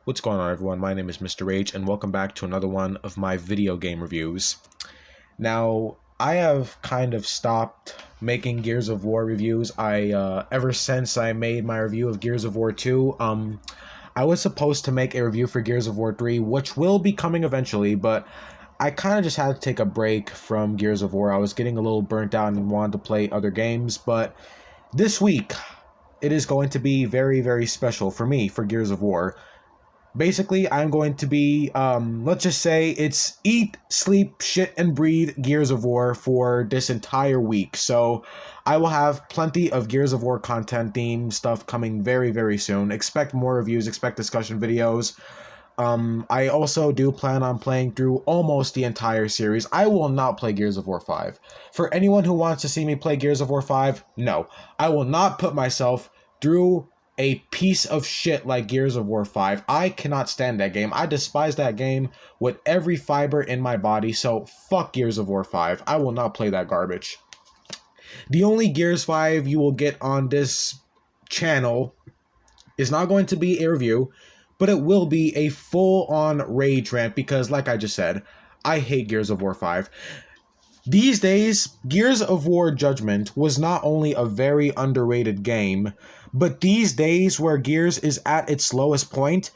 What's going on, everyone? My name is Mr. Rage, and welcome back to another one of my video game reviews. Now, I have kind of stopped making Gears of War reviews. Ever since I made my review of Gears of War 2, I was supposed to make a review for Gears of War 3, which will be coming eventually, but I kind of just had to take a break from Gears of War. I was getting a little burnt out and wanted to play other games, but this week, it is going to be very, very special for me for Gears of War. Basically, I'm going to be, let's just say it's eat, sleep, shit, and breathe Gears of War for this entire week. So I will have plenty of Gears of War content theme stuff coming very, very soon. Expect more reviews, expect discussion videos. I also do plan on playing through almost the entire series. I will not play Gears of War 5. For anyone who wants to see me play Gears of War 5, no. I will not put myself through a piece of shit like Gears of War 5. I cannot stand that game. I despise that game with every fiber in my body, so fuck Gears of War 5. I will not play that garbage. The only Gears 5 you will get on this channel is not going to be a review, but it will be a full-on rage rant because, like I just said, I hate Gears of War 5. These days, Gears of War Judgment was not only a very underrated game, but these days where Gears is at its lowest point,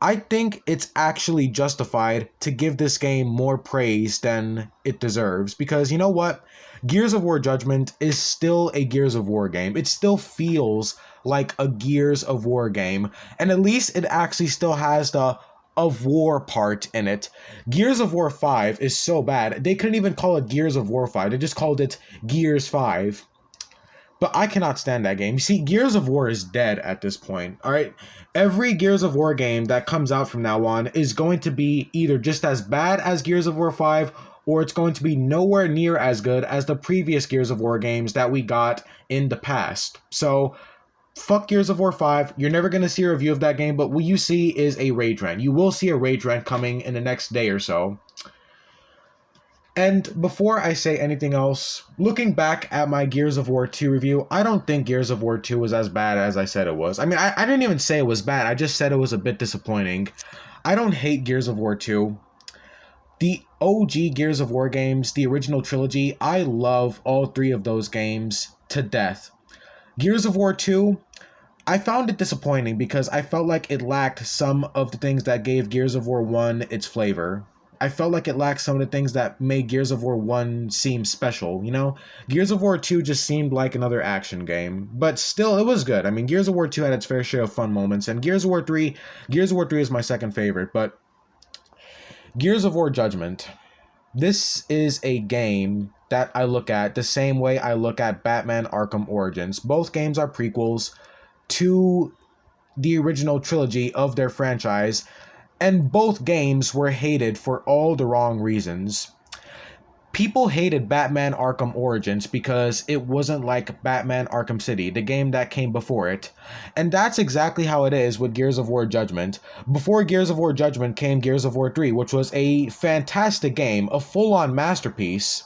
I think it's actually justified to give this game more praise than it deserves. Because you know what? Gears of War Judgment is still a Gears of War game. It still feels like a Gears of War game. And at least it actually still has the of War part in it. Gears of War 5 is so bad, they couldn't even call it Gears of War 5. They just called it Gears 5. But I cannot stand that game. You see, Gears of War is dead at this point, alright? Every Gears of War game that comes out from now on is going to be either just as bad as Gears of War 5, or it's going to be nowhere near as good as the previous Gears of War games that we got in the past. So, fuck Gears of War 5. You're never going to see a review of that game, but what you see is a rage rant. You will see a rage rant coming in the next day or so. And before I say anything else, looking back at my Gears of War 2 review, I don't think Gears of War 2 was as bad as I said it was. I mean, I didn't even say it was bad. I just said it was a bit disappointing. I don't hate Gears of War 2. The OG Gears of War games, the original trilogy, I love all three of those games to death. Gears of War 2, I found it disappointing because I felt like it lacked some of the things that gave Gears of War 1 its flavor. I felt like it lacked some of the things that made Gears of War 1 seem special, you know? Gears of War 2 just seemed like another action game, but still, it was good. I mean, Gears of War 2 had its fair share of fun moments, and Gears of War 3 is my second favorite, but Gears of War Judgment, this is a game that I look at the same way I look at Batman Arkham Origins. Both games are prequels to the original trilogy of their franchise, and both games were hated for all the wrong reasons. People hated Batman Arkham Origins because it wasn't like Batman Arkham City, the game that came before it. And that's exactly how it is with Gears of War Judgment. Before Gears of War Judgment came Gears of War 3, which was a fantastic game, a full-on masterpiece.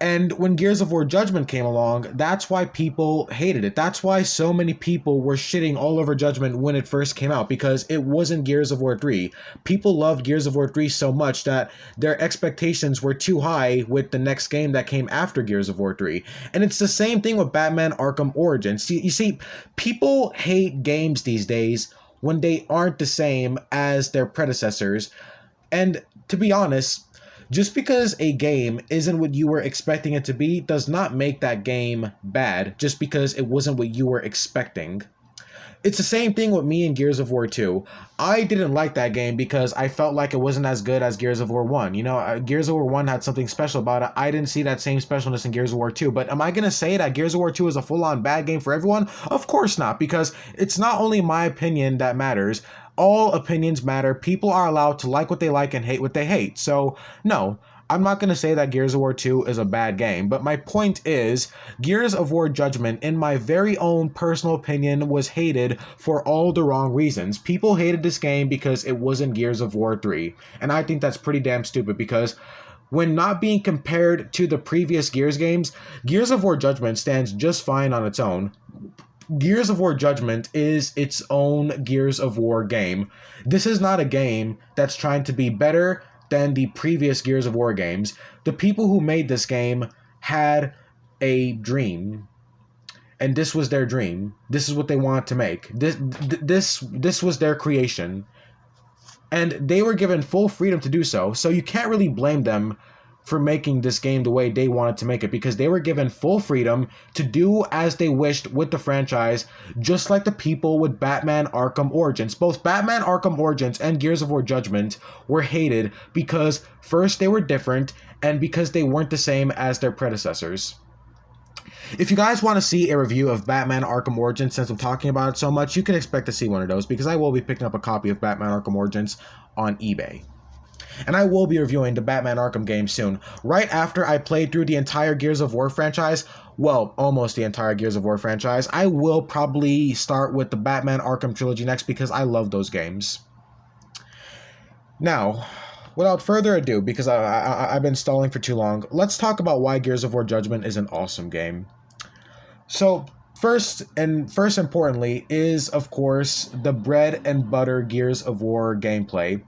And when Gears of War Judgment came along, that's why people hated it. That's why so many people were shitting all over Judgment when it first came out, because it wasn't Gears of War 3. People loved Gears of War 3 so much that their expectations were too high with the next game that came after Gears of War 3. And it's the same thing with Batman Arkham Origins. You see, people hate games these days when they aren't the same as their predecessors. And to be honest, just because a game isn't what you were expecting it to be does not make that game bad just because it wasn't what you were expecting. It's the same thing with me and Gears of War 2. I didn't like that game because I felt like it wasn't as good as Gears of War 1. You know, Gears of War 1 had something special about it. I didn't see that same specialness in Gears of War 2. But am I going to say that Gears of War 2 is a full-on bad game for everyone? Of course not, because it's not only my opinion that matters. All opinions matter. People are allowed to like what they like and hate what they hate. So, no, I'm not going to say that Gears of War 2 is a bad game, but my point is, Gears of War Judgment, in my very own personal opinion, was hated for all the wrong reasons. People hated this game because it wasn't Gears of War 3, and I think that's pretty damn stupid because when not being compared to the previous Gears games, Gears of War Judgment stands just fine on its own. Gears of War Judgment is its own Gears of War game. This is not a game that's trying to be better than the previous Gears of War games. The people who made this game had a dream, and this was their dream. This is what they wanted to make. This was their creation, and they were given full freedom to do so. So you can't really blame them for making this game the way they wanted to make it, because they were given full freedom to do as they wished with the franchise, just like the people with Batman Arkham Origins. Both Batman Arkham Origins and Gears of War Judgment were hated because first they were different and because they weren't the same as their predecessors. If you guys want to see a review of Batman Arkham Origins, since I'm talking about it so much, you can expect to see one of those, because I will be picking up a copy of Batman Arkham Origins on eBay. And I will be reviewing the Batman Arkham game soon, right after I played through the entire Gears of War franchise. Well, almost the entire Gears of War franchise. I will probably start with the Batman Arkham trilogy next, because I love those games. Now, without further ado, because I've been stalling for too long, let's talk about why Gears of War Judgment is an awesome game. So, first importantly is, of course, the bread and butter Gears of War gameplay.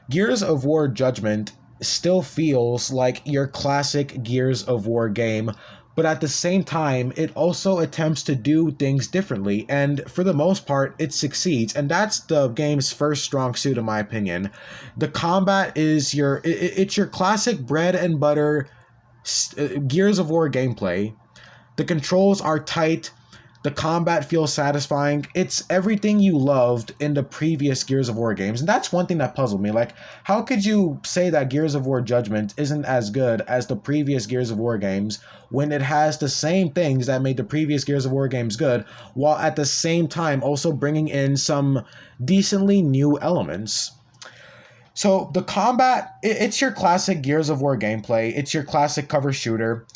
Gears of War Judgment still feels like your classic Gears of War game, but at the same time, it also attempts to do things differently, and for the most part, it succeeds, and that's the game's first strong suit, in my opinion. The combat is your classic bread and butter Gears of War gameplay. The controls are tight. The combat feels satisfying. It's everything you loved in the previous Gears of War games. And that's one thing that puzzled me. Like, how could you say that Gears of War Judgment isn't as good as the previous Gears of War games when it has the same things that made the previous Gears of War games good, while at the same time also bringing in some decently new elements? So the combat, it's your classic Gears of War gameplay. It's your classic cover shooter.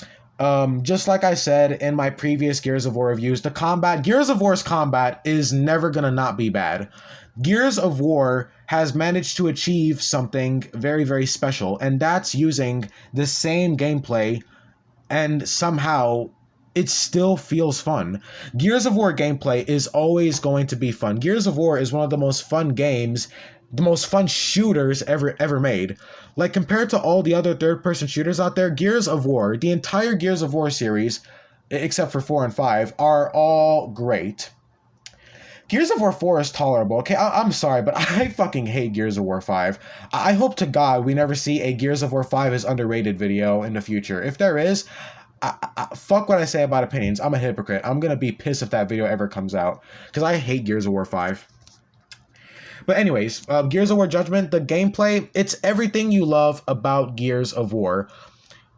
Just like I said in my previous Gears of War reviews, Gears of War's combat is never gonna not be bad. Gears of War has managed to achieve something very, very special, and that's using the same gameplay, and somehow it still feels fun. Gears of War gameplay is always going to be fun. Gears of War is one of the most fun games, the most fun shooters ever made. Like, compared to all the other third-person shooters out there, Gears of War, the entire Gears of War series, except for 4 and 5, are all great. Gears of War 4 is tolerable, okay? I'm sorry, but I fucking hate Gears of War 5. I hope to God we never see a Gears of War 5 is underrated video in the future. If there is, fuck what I say about opinions. I'm a hypocrite. I'm gonna be pissed if that video ever comes out, because I hate Gears of War 5. But anyways, Gears of War Judgment, the gameplay, it's everything you love about Gears of War.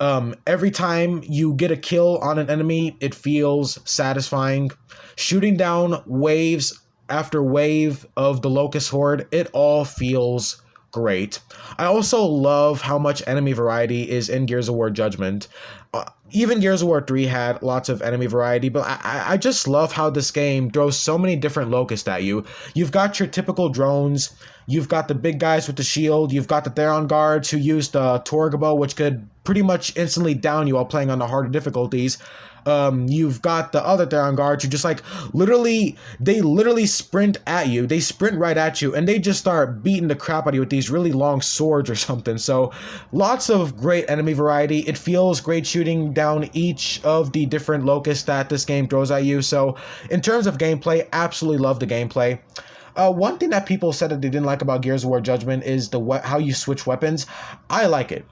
Every time you get a kill on an enemy, it feels satisfying. Shooting down waves after wave of the Locust Horde, it all feels great. I also love how much enemy variety is in Gears of War Judgment. Even Gears of War 3 had lots of enemy variety, but I just love how this game throws so many different locusts at you. You've got your typical drones, you've got the big guys with the shield, you've got the Theron guards who use the Torgabo, which could pretty much instantly down you while playing on the harder difficulties. You've got the other Theron guards who just they literally sprint at you. They sprint right at you, and they just start beating the crap out of you with these really long swords or something. So lots of great enemy variety. It feels great shooting down each of the different locusts that this game throws at you. So in terms of gameplay, absolutely love the gameplay. One thing that people said that they didn't like about Gears of War Judgment is how you switch weapons. I like it.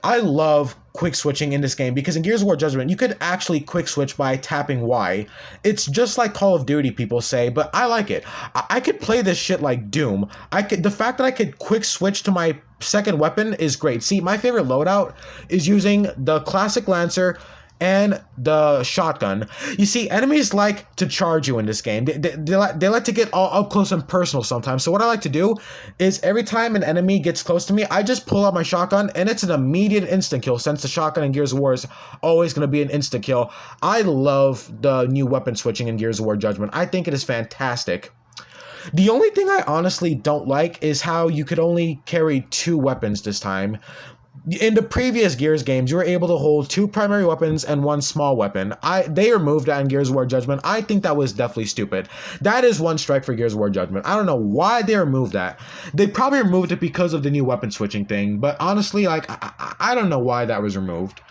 I love quick switching in this game, because in Gears of War Judgment, you could actually quick switch by tapping Y. It's just like Call of Duty, people say, but I like it. I could play this shit like Doom. The fact that I could quick switch to my second weapon is great. See, my favorite loadout is using the classic Lancer and the shotgun. You see, enemies like to charge you in this game. They like to get all up close and personal sometimes. So what I like to do is every time an enemy gets close to me, I just pull out my shotgun, and it's an immediate instant kill, since the shotgun in Gears of War is always going to be an instant kill. I love the new weapon switching in Gears of War Judgment. I think it is fantastic. The only thing I honestly don't like is how you could only carry 2 weapons this time. In the previous Gears games, you were able to hold 2 primary weapons and 1 small weapon. They removed that in Gears of War Judgment. I think that was definitely stupid. That is one strike for Gears of War Judgment. I don't know why they removed that. They probably removed it because of the new weapon switching thing, but honestly, like, I don't know why that was removed.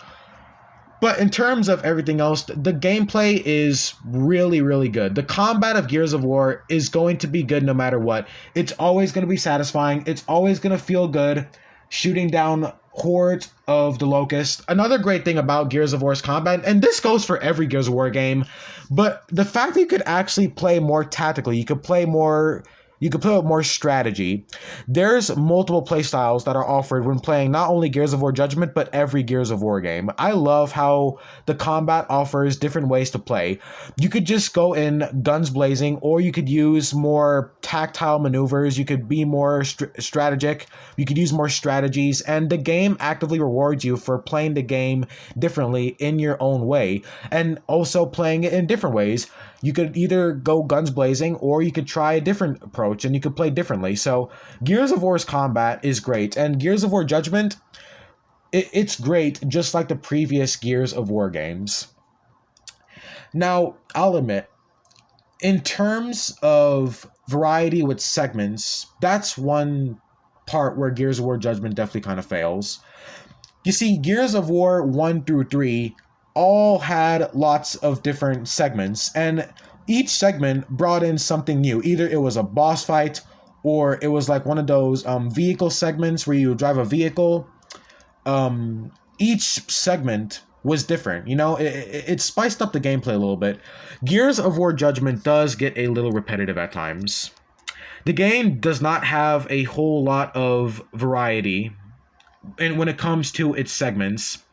But in terms of everything else, the gameplay is really, really good. The combat of Gears of War is going to be good no matter what. It's always going to be satisfying. It's always going to feel good shooting down hordes of the Locust. Another great thing about Gears of War's combat, and this goes for every Gears of War game, but the fact that you could actually play more tactically, you could play with more strategy. There's multiple playstyles that are offered when playing not only Gears of War Judgment, but every Gears of War game. I love how the combat offers different ways to play. You could just go in guns blazing, or you could use more tactile maneuvers. You could be more strategic. You could use more strategies, and the game actively rewards you for playing the game differently in your own way, and also playing it in different ways. You could either go guns blazing, or you could try a different approach and you could play differently. So Gears of War's combat is great, and Gears of War Judgment, it's great, just like the previous Gears of War games. Now, I'll admit, in terms of variety with segments, that's one part where Gears of War Judgment definitely kind of fails. You see, Gears of War 1 through 3 all had lots of different segments, and each segment brought in something new. Either it was a boss fight, or it was like one of those vehicle segments where you drive a vehicle. Each segment was different. It spiced up the gameplay a little bit. Gears of War Judgment does get a little repetitive at times. The game does not have a whole lot of variety, and when it comes to its segments.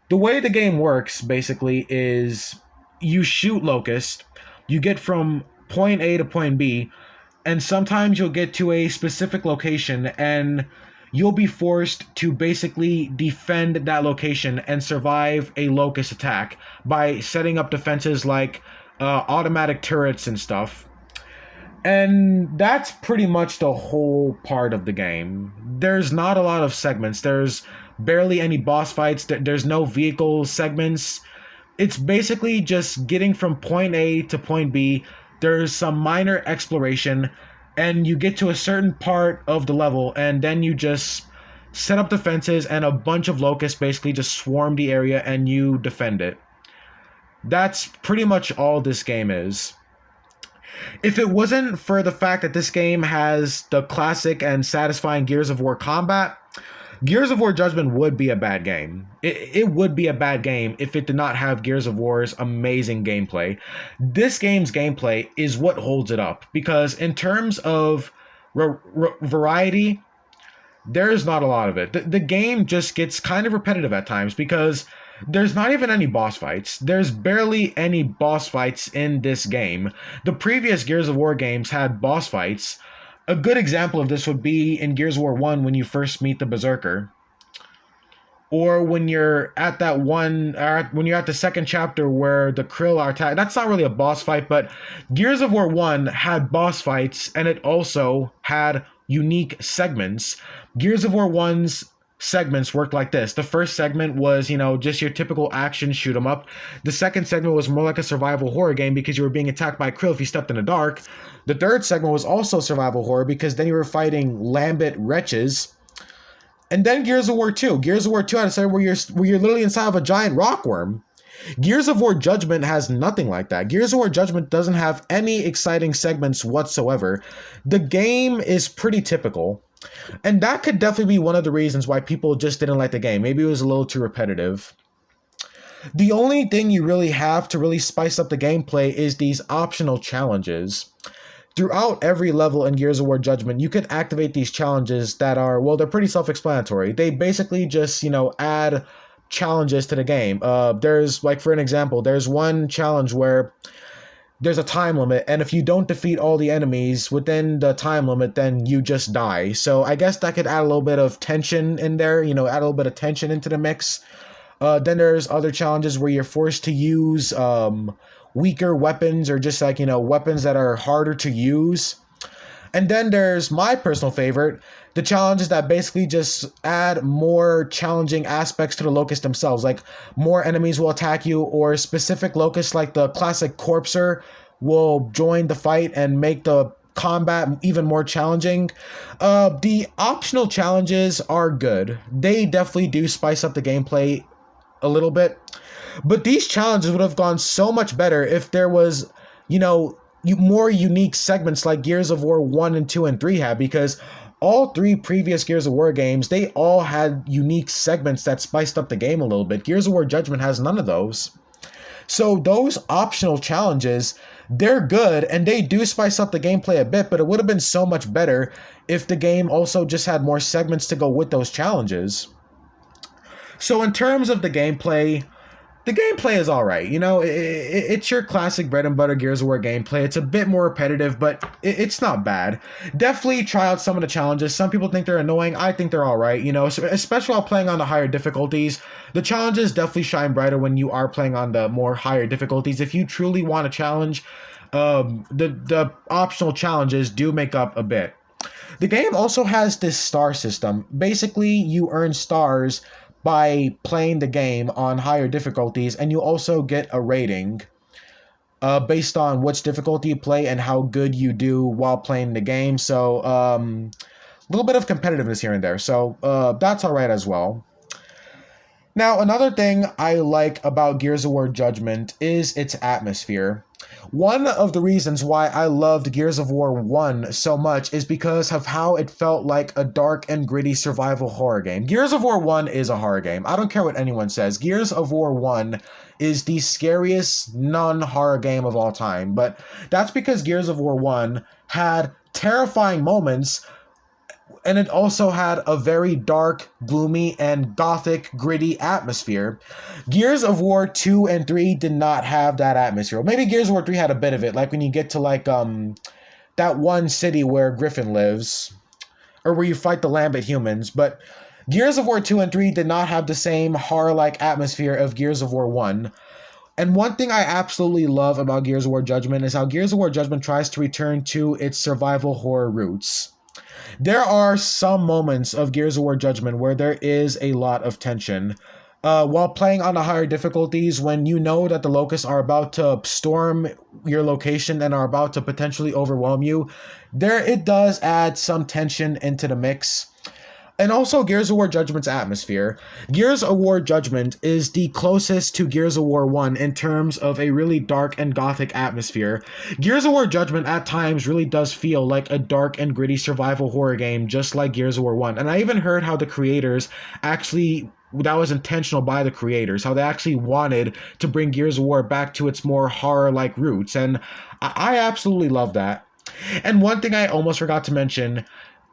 The way the game works, basically, is you shoot Locust, you get from point A to point B, and sometimes you'll get to a specific location, and you'll be forced to basically defend that location and survive a Locust attack by setting up defenses like automatic turrets and stuff. And that's pretty much the whole part of the game. There's not a lot of segments. There's barely any boss fights. There's no vehicle segments. It's basically just getting from point A to point B. There's some minor exploration, and you get to a certain part of the level, and then you just set up defenses, and a bunch of locusts basically just swarm the area, and you defend it. That's pretty much all this game is. If it wasn't for the fact that this game has the classic and satisfying Gears of War combat, Gears of War Judgment would be a bad game. It would be a bad game if it did not have Gears of War's amazing gameplay. This game's gameplay is what holds it up, because in terms of variety, there's not a lot of it. The game just gets kind of repetitive at times, because there's not even any boss fights. There's barely any boss fights in this game. The previous Gears of War games had boss fights. A good example of this would be in Gears of War 1 when you first meet the Berserker. Or when you're at when you're at the second chapter where the Krill are attacked. That's not really a boss fight, but Gears of War 1 had boss fights, and it also had unique segments. Gears of War 1's segments worked like this. The first segment was, just your typical action shoot 'em up. The second segment was more like a survival horror game, because you were being attacked by Krill if you stepped in the dark. The third segment was also survival horror, because then you were fighting Lambent wretches. And then Gears of War 2. Gears of War 2 had a segment where you're literally inside of a giant rockworm. Gears of War Judgment has nothing like that. Gears of War Judgment doesn't have any exciting segments whatsoever. The game is pretty typical. And that could definitely be one of the reasons why people just didn't like the game. Maybe it was a little too repetitive. The only thing you really have to really spice up the gameplay is these optional challenges. Throughout every level in Gears of War Judgment, you can activate these challenges that are, they're pretty self-explanatory. They basically just, add challenges to the game. There's, like, for an example, there's one challenge where there's a time limit, and if you don't defeat all the enemies within the time limit, then you just die. So I guess that could add a little bit of tension in there, add a little bit of tension into the mix. Then there's other challenges where you're forced to use weaker weapons, or just like, weapons that are harder to use. And then there's my personal favorite, the challenges that basically just add more challenging aspects to the locusts themselves. Like more enemies will attack you, or specific locusts like the classic Corpser will join the fight and make the combat even more challenging. The optional challenges are good. They definitely do spice up the gameplay a little bit. But these challenges would have gone so much better if there was, more unique segments like Gears of War 1 and 2 and 3 had, because all three previous Gears of War games, they all had unique segments that spiced up the game a little bit. Gears of War Judgment has none of those. So those optional challenges, they're good and they do spice up the gameplay a bit, but it would have been so much better if the game also just had more segments to go with those challenges. So in terms of the gameplay is all right. It's your classic bread and butter Gears of War gameplay. It's a bit more repetitive, but it's not bad. Definitely try out some of the challenges. Some people think they're annoying. I think they're all right. Especially while playing on the higher difficulties. The challenges definitely shine brighter when you are playing on the more higher difficulties. If you truly want a challenge, the optional challenges do make up a bit. The game also has this star system. Basically, you earn stars by playing the game on higher difficulties, and you also get a rating based on which difficulty you play and how good you do while playing the game. So a little bit of competitiveness here and there. So that's all right as well. Now, another thing I like about Gears of War Judgment is its atmosphere. One of the reasons why I loved Gears of War 1 so much is because of how it felt like a dark and gritty survival horror game. Gears of War 1 is a horror game. I don't care what anyone says. Gears of War 1 is the scariest non-horror game of all time. But that's because Gears of War 1 had terrifying moments, and it also had a very dark, gloomy, and gothic, gritty atmosphere. Gears of War 2 and 3 did not have that atmosphere. Maybe Gears of War 3 had a bit of it, like when you get to that one city where Griffin lives, or where you fight the Lambent humans. But Gears of War 2 and 3 did not have the same horror-like atmosphere of Gears of War 1. And one thing I absolutely love about Gears of War Judgment is how Gears of War Judgment tries to return to its survival horror roots. There are some moments of Gears of War Judgment where there is a lot of tension. While playing on the higher difficulties, when you know that the locusts are about to storm your location and are about to potentially overwhelm you, it does add some tension into the mix. And also Gears of War Judgment's atmosphere. Gears of War Judgment is the closest to Gears of War 1 in terms of a really dark and gothic atmosphere. Gears of War Judgment at times really does feel like a dark and gritty survival horror game, just like Gears of War 1. And I even heard how the creators actually, that was intentional by the creators, how they actually wanted to bring Gears of War back to its more horror-like roots. And I absolutely love that. And one thing I almost forgot to mention,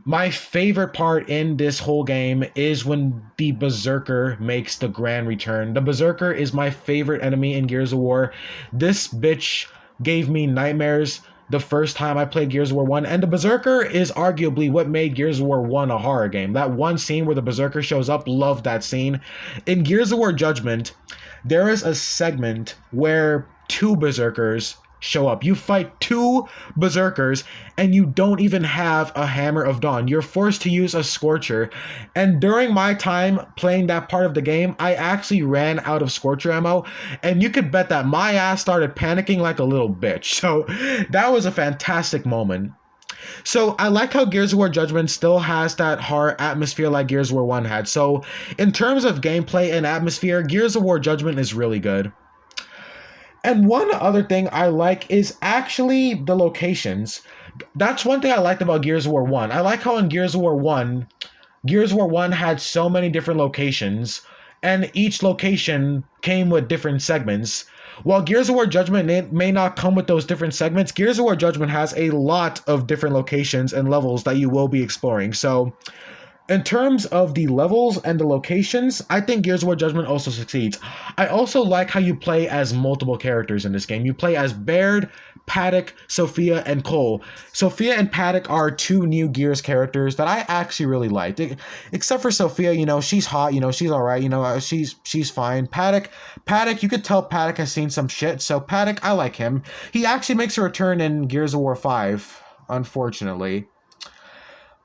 my favorite part in this whole game is when the Berserker makes the grand return. The Berserker is my favorite enemy in Gears of War. This bitch gave me nightmares the first time I played Gears of War 1, and the Berserker is arguably what made Gears of War 1 a horror game. That one scene where the Berserker shows up, loved that scene. In Gears of War Judgment, there is a segment where two Berserkers show up. You fight two Berserkers and you don't even have a Hammer of Dawn. You're forced to use a Scorcher. And during my time playing that part of the game, I actually ran out of Scorcher ammo, and you could bet that my ass started panicking like a little bitch. So that was a fantastic moment. So I like how Gears of War Judgment still has that horror atmosphere like Gears of War 1 had. So in terms of gameplay and atmosphere, Gears of War Judgment is really good. And one other thing I like is actually the locations. That's one thing I liked about Gears of War 1. I like how in Gears of War 1 had so many different locations, and each location came with different segments. While Gears of War Judgment may not come with those different segments, Gears of War Judgment has a lot of different locations and levels that you will be exploring. So in terms of the levels and the locations, I think Gears of War Judgment also succeeds. I also like how you play as multiple characters in this game. You play as Baird, Paddock, Sophia, and Cole. Sophia and Paddock are two new Gears characters that I actually really liked. Except for Sophia, she's hot, she's alright, she's fine. Paddock, you could tell Paddock has seen some shit, so Paddock, I like him. He actually makes a return in Gears of War 5. unfortunately.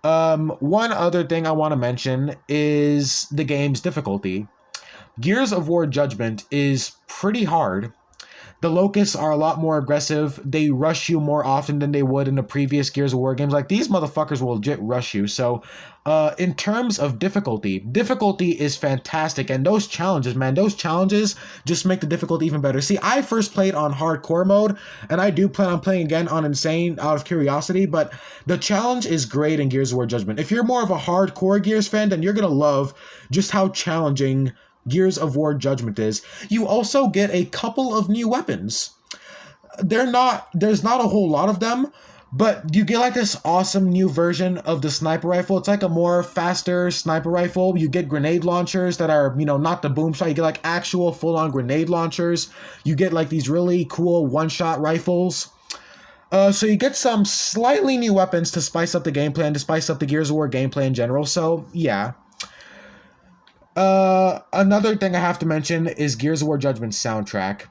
One other thing I want to mention is the game's difficulty. Gears of War Judgment is pretty hard. The Locusts are a lot more aggressive. They rush you more often than they would in the previous Gears of War games. Like, these motherfuckers will legit rush you. So, in terms of difficulty is fantastic. And those challenges, man, those challenges just make the difficulty even better. See, I first played on hardcore mode, and I do plan on playing again on insane out of curiosity, but the challenge is great in Gears of War Judgment. If you're more of a hardcore Gears fan, then you're gonna love just how challenging Gears of War Judgment is. You also get a couple of new weapons. There's not a whole lot of them, but you get like this awesome new version of the sniper rifle. It's like a more faster sniper rifle. You get grenade launchers that are, not the boom shot. You get like actual full-on grenade launchers. You get like these really cool one-shot rifles. So you get some slightly new weapons to spice up the gameplay and to spice up the Gears of War gameplay in general. So yeah. Another thing I have to mention is Gears of War Judgment soundtrack.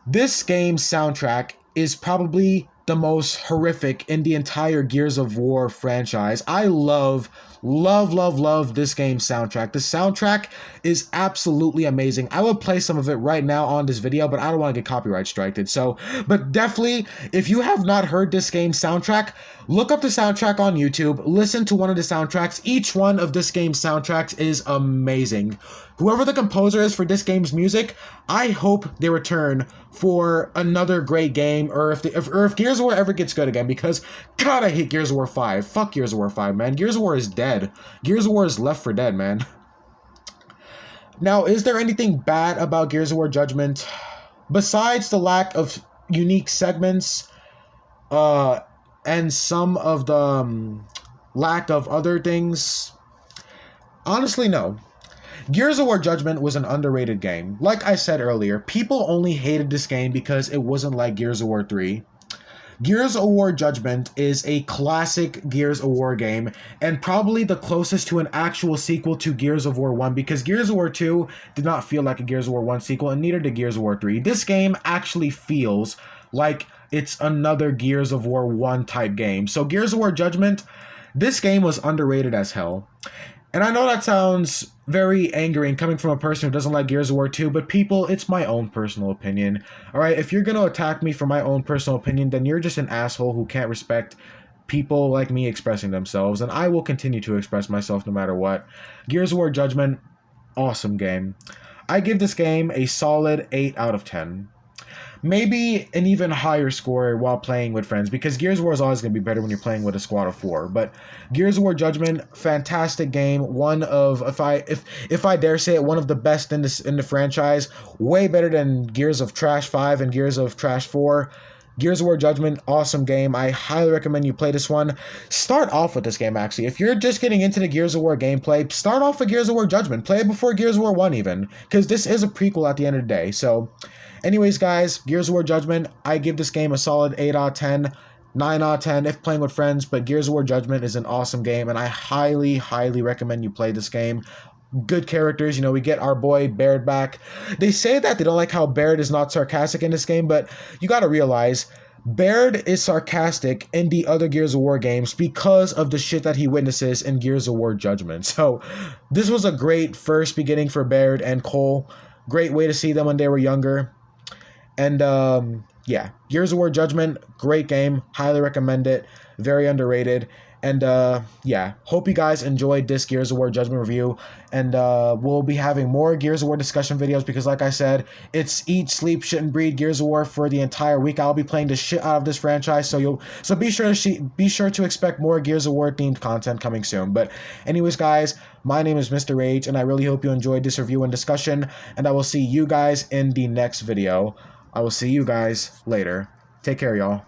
This game's soundtrack is probably the most horrific in the entire Gears of War franchise. I love this game's soundtrack. The soundtrack is absolutely amazing. I would play some of it right now on this video, but I don't want to get copyright striked. So, but definitely, if you have not heard this game's soundtrack, look up the soundtrack on YouTube, listen to one of the soundtracks. Each one of this game's soundtracks is amazing. Whoever the composer is for this game's music, I hope they return for another great game, or if Gears of War ever gets good again, because God, I hate Gears of War 5. Fuck Gears of War 5, man. Gears of War is dead. Gears of War is left for dead, man. Now, is there anything bad about Gears of War Judgment? Besides the lack of unique segments, and some of the lack of other things, honestly, no. Gears of War Judgment was an underrated game. Like I said earlier, people only hated this game because it wasn't like Gears of War 3. Gears of War Judgment is a classic Gears of War game, and probably the closest to an actual sequel to Gears of War 1, because Gears of War 2 did not feel like a Gears of War 1 sequel, and neither did Gears of War 3. This game actually feels like it's another Gears of War 1 type game. So Gears of War Judgment, this game was underrated as hell. And I know that sounds very angering coming from a person who doesn't like Gears of War 2, but people, it's my own personal opinion. Alright, if you're going to attack me for my own personal opinion, then you're just an asshole who can't respect people like me expressing themselves, and I will continue to express myself no matter what. Gears of War Judgment, awesome game. I give this game a solid 8 out of 10. Maybe an even higher score while playing with friends, because Gears of War is always going to be better when you're playing with a squad of 4. But Gears of War Judgment, fantastic game. One of, if I dare say it, one of the best in the franchise. Way better than Gears of Trash 5 and Gears of Trash 4. Gears of War Judgment, awesome game. I highly recommend you play this one. Start off with this game, actually. If you're just getting into the Gears of War gameplay, start off with Gears of War Judgment. Play it before Gears of War 1 even, because this is a prequel at the end of the day. So, anyways, guys, Gears of War Judgment, I give this game a solid 8 out of 10, 9 out of 10 if playing with friends, but Gears of War Judgment is an awesome game, and I highly, highly recommend you play this game. Good characters, we get our boy Baird back. They say that they don't like how Baird is not sarcastic in this game, but you gotta realize, Baird is sarcastic in the other Gears of War games because of the shit that he witnesses in Gears of War Judgment. So, this was a great first beginning for Baird and Cole. Great way to see them when they were younger. And, yeah, Gears of War Judgment, great game. Highly recommend it. Very underrated. And, yeah, hope you guys enjoyed this Gears of War Judgment review. And, we'll be having more Gears of War discussion videos because, like I said, it's eat, sleep, shit, and breed Gears of War for the entire week. I'll be playing the shit out of this franchise, so be sure to expect more Gears of War themed content coming soon. But, anyways, guys, my name is Mr. Rage, and I really hope you enjoyed this review and discussion. And I will see you guys in the next video. I will see you guys later. Take care, y'all.